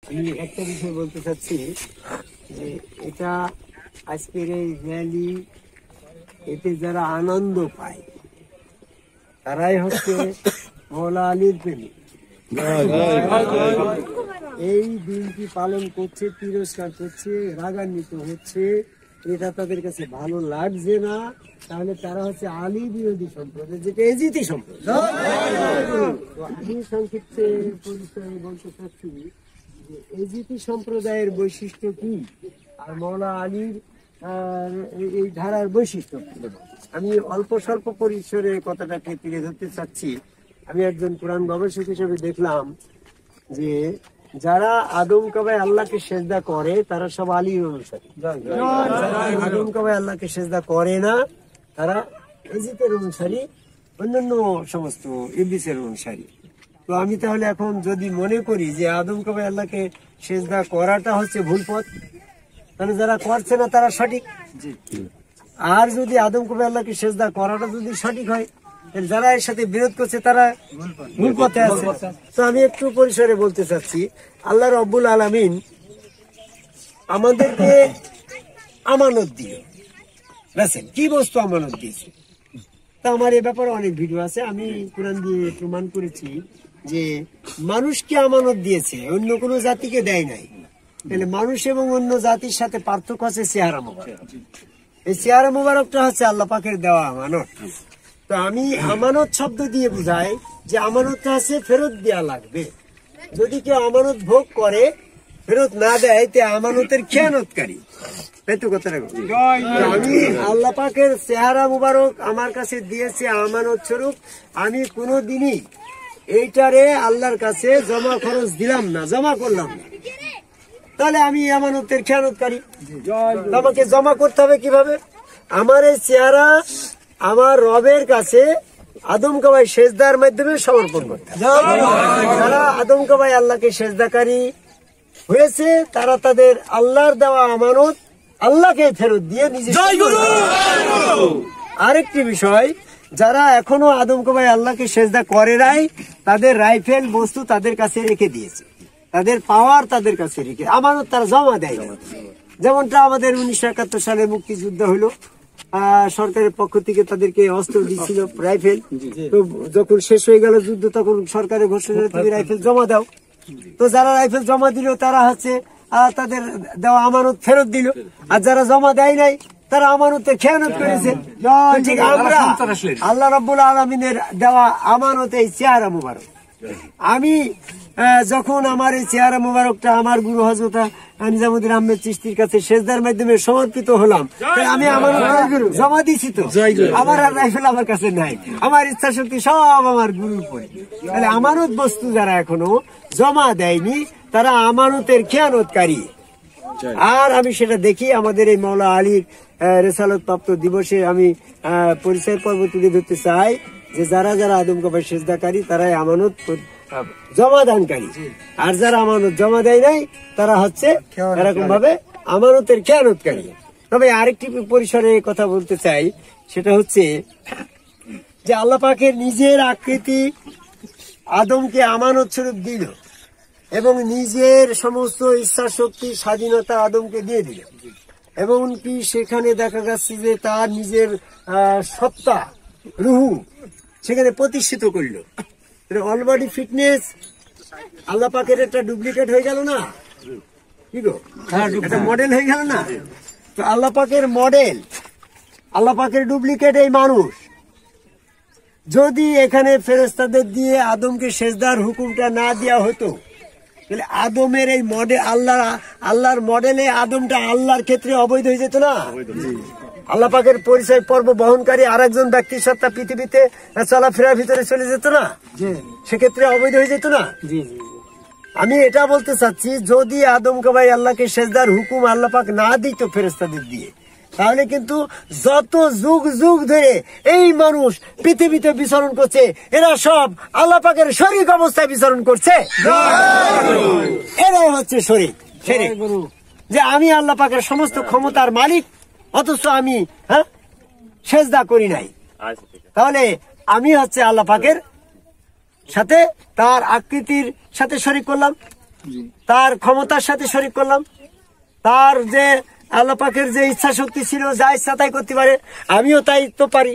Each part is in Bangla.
আমি একটা বিষয় বলতে চাচ্ছি যে এটা আজকের এই র্যালি, এতে যারা আনন্দ পায় তারাই হচ্ছে মওলা আলীর প্রেমী। এই দিনটি পালন করছে, তিরস্কার করছে, রাগান্বিত হচ্ছে, এটা তাদের কাছে ভালো লাগছে না, তাহলে তারা হচ্ছে আলী বিরোধী সম্প্রদায়, যেটা এজিতি সম্প্রদায়। তো আমি সংক্ষিপ্তে পরিচয় বলতে চাচ্ছি যে এজিতি সম্প্রদায়ের বৈশিষ্ট্য কি আর মওলা আলীর এই ধারার বৈশিষ্ট্য কি। আমি অল্প স্বল্প পরিসরে কথাটাকে তুলে ধরতে চাচ্ছি। আমি একজন কোরআন গবেষক হিসেবে দেখলাম যে যারা আদম কাবায় আল্লাহকে সেজদা করে তারা সব আলীর অনুসারী, যারা আদম কাবায় আল্লাহকে সেজদা করে না তারা এজিতের অনুসারী, অন্যান্য সমস্ত ইবলিসের অনুসারী। তো আমি তাহলে এখন যদি মনে করি যে আদম কাবায় আল্লাহকে সেজদা করাটা হচ্ছে ভুল পথ, তাহলে যারা করছে না তারা সঠিক। আর যদি আদম কাবায় আল্লাহকে সেজদা করাটা যদি সঠিক হয়, যারা এর সাথে বিরোধ করছে তারা ভুল পথে আছে। তো আমি একটু পরিসরে বলতে চাচ্ছি, আল্লাহ রব্বুল আলামিন আমাদেরকে আমানত দিল। বুঝছেন কি বস্তু আমানত দিয়েছে? তা আমার এ ব্যাপারে অনেক ভিডিও আছে, আমি কোরআন দিয়ে প্রমাণ করেছি যে মানুষকে আমানত দিয়েছে, অন্য কোনো জাতিকে দেয় নাই। তাহলে মানুষ এবং অন্য জাতির সাথে পার্থক্য আছে চেহারা মোবারক। এই চেহারা মোবারকটা হচ্ছে আল্লাহ পাকের দেওয়া আমানত। তো আমি আমানত শব্দ দিয়ে বুঝাই যে আমানতটা আছে ফেরত দেওয়া লাগবে। যদি কেউ আমানত ভোগ করে ফেরত না দেয় তে আমানতের খেয়ানতকারী। তাই তো কথাটা। আমি আল্লাহ পাকের চেহারা মুবারক আমার কাছে দিয়েছে আমানত স্বরূপ, আমি কোনোদিনই এইটারে আল্লাহর কাছে জমা খরচ দিলাম না, জমা করলাম না, তাহলে আমি আমানতের খেয়ানতকারী। আমাকে জমা করতে হবে কিভাবে? আমার এই চেহারা আমার রবের কাছে আদম কাবাই সেজদার মাধ্যমে সমর্পণ করতে হবে। যারা আদম কাবাই আল্লাহকে সেজদাকারী হয়েছে তারা তাদের আল্লাহর দেওয়া আমানত আল্লাহকে ফেরত দিয়ে নিজে। আরেকটি বিষয়, যারা এখনো আদম কাবাই আল্লাহকে সেজদা করে নাই তাদের রাইফেল বস্তু তাদের কাছে রেখে দিয়েছে, তাদের পাওয়ার তাদের কাছে রেখে আমানত তারা জমা দেয়। যেমনটা আমাদের 1971 সালে মুক্তিযুদ্ধ হলো, সরকারের পক্ষ থেকে তাদেরকে অস্ত্র দিচ্ছিল রাইফেল। তো যখন শেষ হয়ে গেল যুদ্ধ তখন সরকারের ঘোষণা তুমি রাইফেল জমা দাও। তো যারা রাইফেল জমা দিল তারা হচ্ছে তাদের দেওয়া আমানত ফেরত দিল, আর যারা জমা দেয় নাই তারা আমানতের খেয়ানত করেছে। ঠিক আমরা আল্লাহ রাব্বুল আলামিনের দেওয়া আমানত এই চেহারা মুবারক, আমি যখন আমার এই চেহারা মুবারকটা আমার গুরু হযরত নিজামুদ্দিন আহমেদ চিশতির কাছে সেজদার মাধ্যমে সমর্পিত হলাম, আমি আমার জমা দিছি। তো আমার আর রাইফেল আমার কাছে নাই, আমার ইচ্ছা শক্তি সব আমার গুরুর উপরে। তাহলে আমানত বস্তু যারা এখনো জমা দেয়নি তারা আমানতের খেয়ানতকারী। আর আমি সেটা দেখি আমাদের এই মওলা আলীর রেসালত প্রাপ্ত দিবসে আমি পরিচয় পর্ব তুলে ধরতে চাই যে যারা যারা আদম কাবাই সেজদাকারী তারাই আমানত জমাদানকারী, আর যারা আমানত জমা দেয় নাই তারা হচ্ছে এরকম ভাবে আমানতের খেয়ানতকারী। তবে আরেকটি পরিসরে কথা বলতে চাই, সেটা হচ্ছে যে আল্লাহ পাকের নিজের আকৃতি আদমকে আমানত স্বরূপ দিল এবং নিজের সমস্ত ইচ্ছা শক্তি স্বাধীনতা আদমকে দিয়ে দিল, এবং কি সেখানে দেখা যাচ্ছে যে তার নিজের সত্তা রুহু সেখানে প্রতিষ্ঠিত করলো। অল বডি ফিটনেস আল্লাহ পাকের একটা ডুপ্লিকেট হয়ে গেল না, কি গো, একটা মডেল হয়ে গেল না। তো আল্লাহ পাকের মডেল, আল্লাহ পাকের ডুপ্লিকেট এই মানুষ। যদি এখানে ফেরেশতাদের দিয়ে আদমকে সেজদার হুকুমটা না দেওয়া হতো তাহলে আদমের এই মডেল আল্লাহর মডেলে আদমটা আল্লাহর ক্ষেত্রে অবৈধ হয়ে যেত না। আল্লাহ পাকের পরিচয় পর্ব বহনকারী আরেকজন ব্যক্তির সত্তা পৃথিবীতে চলাফেরার ভিতরে চলে যেত না, সেক্ষেত্রে অবৈধ হয়ে যেত না। আমি এটা বলতে চাচ্ছি, যদি আদম কাবাই আল্লাহকে সেজদার হুকুম আল্লাহ পাক না দিত ফেরেশতাদের দিয়ে, তাহলে কিন্তু যত যুগ যুগ ধরে এই মানুষ পৃথিবীতে বিচরণ করছে এরা সব আল্লাহ পাকের শরীক অবস্থায় বিচরণ করছে। এরাই হচ্ছে শরীক, যে আমি আল্লাহ পাকের সমস্ত ক্ষমতার মালিক অথচ আমি সেজদা করি নাই, তাহলে আমি হচ্ছে আল্লাহ পাকের সাথে তার আকৃতির সাথে শরীক করলাম। তার ক্ষমতার সাথে শরীক করলাম। তার যে আল্লাহ পাকের যে ইচ্ছা শক্তি ছিল, যা ইচ্ছা তাই করতে পারে, আমিও তাই তো পারি।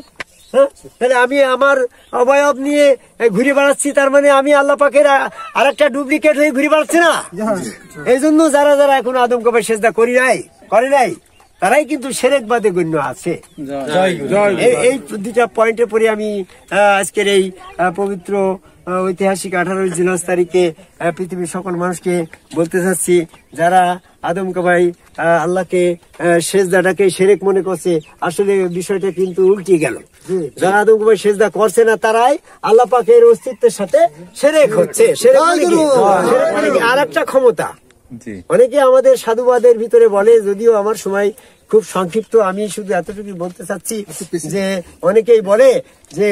হ্যাঁ, তাহলে আমি আমার অবয়ব নিয়ে ঘুরে বেড়াচ্ছি, তার মানে আমি আল্লাহ পাকের আর একটা ডুপ্লিকেট হয়ে ঘুরে বেড়াচ্ছি না। এই জন্য যারা যারা এখন আদম কবর সেজদা করে নাই তারাই কিন্তু শিরকবাদে গণ্য আছে। এই দুটা পয়েন্টে পরে আমি আজকের এই পবিত্র ঐতিহাসিক 18 জুলাই তারিখে পৃথিবীর সকল মানুষকে বলতে চাচ্ছি, যারা আদম কবাই আল্লাহকে সেজদাটাকে শিরক মনে করছে, আসলে বিষয়টা কিন্তু উল্টে গেল। যারা আদম কবাই সেজদা করছে না, তারাই আল্লাহ পাকের অস্তিত্বের সাথে শিরক হচ্ছে। আর একটা ক্ষমতা অনেকে আমাদের সাধুবাদের ভিতরে বলে, যদিও আমার সময় খুব সংক্ষিপ্ত, আমি শুধু এতটুকু বলতে চাচ্ছি যে অনেকেই বলে যে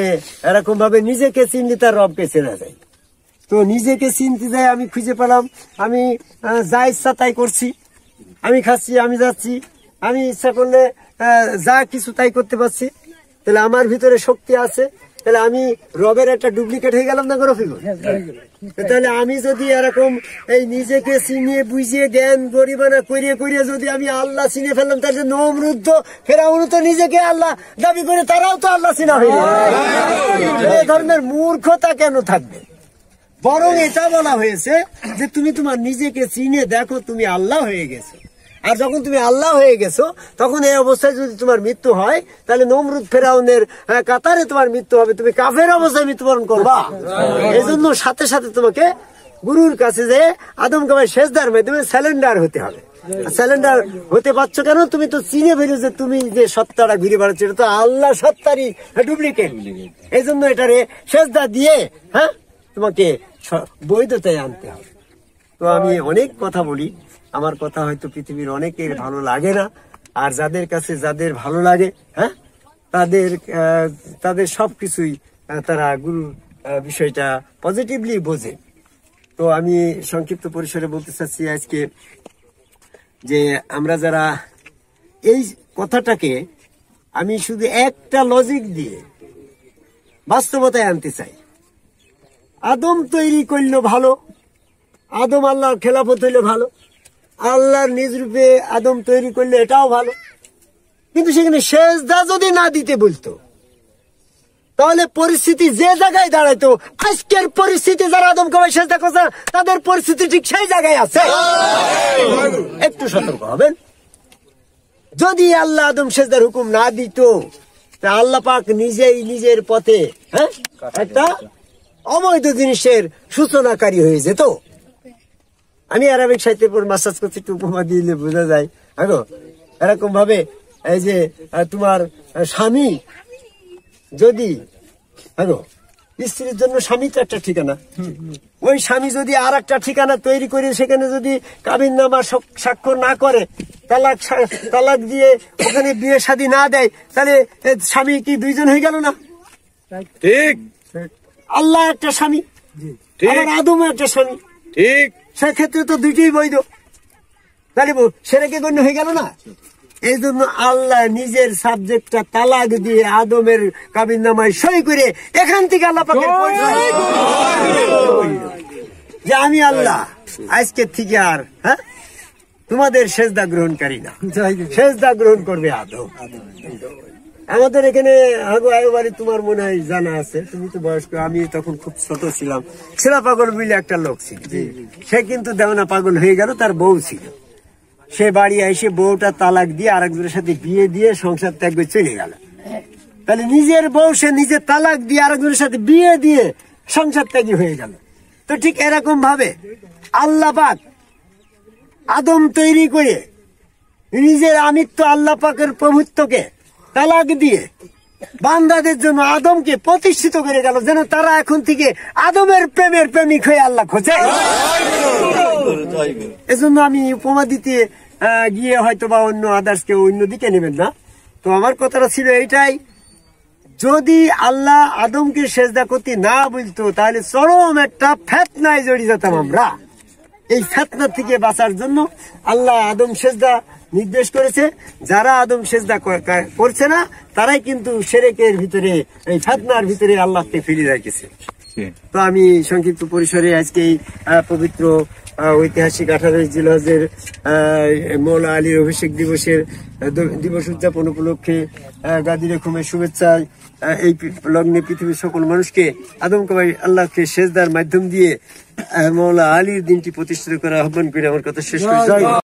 এরকম ভাবে নিজেকে চিনলে তার রবকে চেনা যায়। তো নিজেকে চিনতে যায় আমি খুঁজে পেলাম, আমি যা ইচ্ছা তাই করছি, আমি খাচ্ছি, আমি যাচ্ছি, আমি ইচ্ছা করলে যা কিছু তাই করতে পারছি। তাহলে আমার ভিতরে শক্তি আছে, তাহলে আমি রবের একটা ডুপ্লিকেট হয়ে গেলাম না রফিকুল? তাহলে আমি যদি এরকম এই নিজেকে চিনিয়ে বুঝিয়ে জ্ঞান গরিবানা করিয়ে করিয়ে যদি আমি আল্লাহ চিনে ফেললাম, তাহলে নমরুদ্ধ ফেরাউন তো নিজেকে আল্লাহ দাবি করে, তারাও তো আল্লাহ চিনা হয়ে যাবে। এই ধরনের মূর্খতা কেন থাকবে? বরং এটা বলা হয়েছে যে তুমি তোমার নিজেকে চিনে দেখো, তুমি আল্লাহ হয়ে গেছো। আর যখন তুমি আল্লাহ হয়ে গেছো, তখন এই অবস্থায় যদি তোমার মৃত্যু হয়, তাহলে নমরুদ ফেরাউনের কাতারে তোমার মৃত্যু হবে, তুমি কাফের অবস্থায় মৃত্যুবরণ করবা। এই জন্য সাথে সাথে তোমাকে গুরুর কাছে যে আদম কবাই সেজদার মাধ্যমে স্যালেন্ডার হতে হবে। স্যালেন্ডার হতে পারছো কেন? তুমি তো চিনে ফেলো যে তুমি যে সত্তাটা ঘুরে বেড়াচ্ছ, এটা তো আল্লাহ সত্তারই ডুপ্লিকেট। এই জন্য এটারে সেজদা দিয়ে তোমাকে বৈধতায় আনতে হবে। তো আমি অনেক কথা বলি, আমার কথা হয়তো পৃথিবীর অনেকের ভালো লাগে না, আর যাদের কাছে যাদের ভালো লাগে তাদের সবকিছুই তারা গুরুর বিষয়টা পজিটিভলি বোঝে। তো আমি সংক্ষিপ্ত পরিসরে বলতে চাচ্ছি আজকে যে আমরা যারা এই কথাটাকে আমি শুধু একটা লজিক দিয়ে বাস্তবতায় আনতে চাই। আদম তৈরি করলো ভালো, আদম আল্লাহর খেলাফত হইলে ভালো, আল্লাহর নিজ রূপে আদম তৈরি করলে এটাও ভালো, কিন্তু সেখানে সেজদা যদি না দিতে বলতো, তাহলে পরিস্থিতি যে জায়গায় দাঁড়াইতো, আজকের পরিস্থিতি যারা আদম কবাই সেজদা করছে তাদের পরিস্থিতি ঠিক সেই জায়গায় আছে। একটু সতর্ক হবেন। যদি আল্লাহ আদম সেজদার হুকুম না দিত, আল্লাহ পাক নিজেই নিজের পথে একটা অবৈধ জিনিসের সূচনাকারী হয়ে যেত। আমি আরবিক সাহিত্যের উপর মাসাজ করছি, একটু উপমা দিলে বোঝা যায়। এরকম ভাবে এই যে তোমার স্বামী যদি স্ত্রীর জন্য স্বামী তো একটা ঠিকানা, ওই স্বামী যদি আর একটা ঠিকানা তৈরি করে সেখানে যদি কাবিননামা স্বাক্ষর না করে, তালাক দিয়ে ওখানে বিয়ে শাদী না দেয়, তাহলে স্বামী কি দুইজন হয়ে গেল না? ঠিক। আল্লাহ একটা স্বামী, আর আদম একটা স্বামী, ঠিক। সেক্ষেত্রে তো দুইটাই বৈধ, তাহলে সেটাকে গণ্য হয়ে গেল না? এই জন্য আল্লাহ নিজের সাবজেক্টটা তালাক দিয়ে আদমের কাবিননামায় সই করে এখান থেকে আল্লাহ পাকের যে আমি আল্লাহ আজকে থেকে আর তোমাদের সেজদা গ্রহণকারী না, সেজদা গ্রহণ করবে আদম। আমাদের এখানে বাড়ি তোমার মনে হয় জানা আছে, তুমি তো বয়স্ক, আমি তখন খুব ছোট ছিলাম। ছেলা পাগল মিলে একটা লোক ছিল, সে কিন্তু দেওনা পাগল হয়ে গেল, তার বউ ছিল। সে বাড়ি এসে বউটা তালাক দিয়ে আরেকজনের সাথে বিয়ে দিয়ে সংসার ত্যাগ করে চলে গেল। তাহলে নিজের বউ সে নিজে তালাক দিয়ে আরেকজনের সাথে বিয়ে দিয়ে সংসার ত্যাগী হয়ে গেল। তো ঠিক এরকম ভাবে আল্লাহ পাক আদম তৈরি করে নিজের আমিত্ব আল্লাহ পাকের প্রভুত্বকে তালাক দিয়ে বান্দাদের জন্য আদমকে প্রতিষ্ঠিত করে গেল, যেন তারা এখন থেকে আদমের প্রেমের প্রেমিক হয়ে আল্লাহ খোঁজে। এজন্য আমি উপমা দিতে গিয়ে হয়তো বা অন্য আদার্স কেউ অন্যদিকে নেবেন না। তো আমার কথাটা ছিল এইটাই, যদি আল্লাহ আদমকে সেজদা করতে না বলতো, তাহলে চরম একটা ফেতনায় জড়িয়ে যেতাম আমরা। এই ফেতনা থেকে বাঁচার জন্য আল্লাহ আদম সেজদা নির্দেশ করেছে। যারা আদম সেজদা করছে না, তারাই কিন্তু শিরকের ভিতরে, এই ফেতনার ভিতরে আল্লাহকে ফিরে রেখেছে। তো আমি সংক্ষিপ্ত পরিসরে আজকে এই পবিত্র ঐতিহাসিক 28 জিলহজের মৌলা আলীর অভিষেক দিবস উদযাপন উপলক্ষে গাদি রকমের শুভেচ্ছা। এই লগ্নে পৃথিবীর সকল মানুষকে আদম ভাই আল্লাহকে সেজদার মাধ্যম দিয়ে মৌলা আলীর দিনটি প্রতিষ্ঠিত করার আহ্বান করে আমার কথা শেষ করি।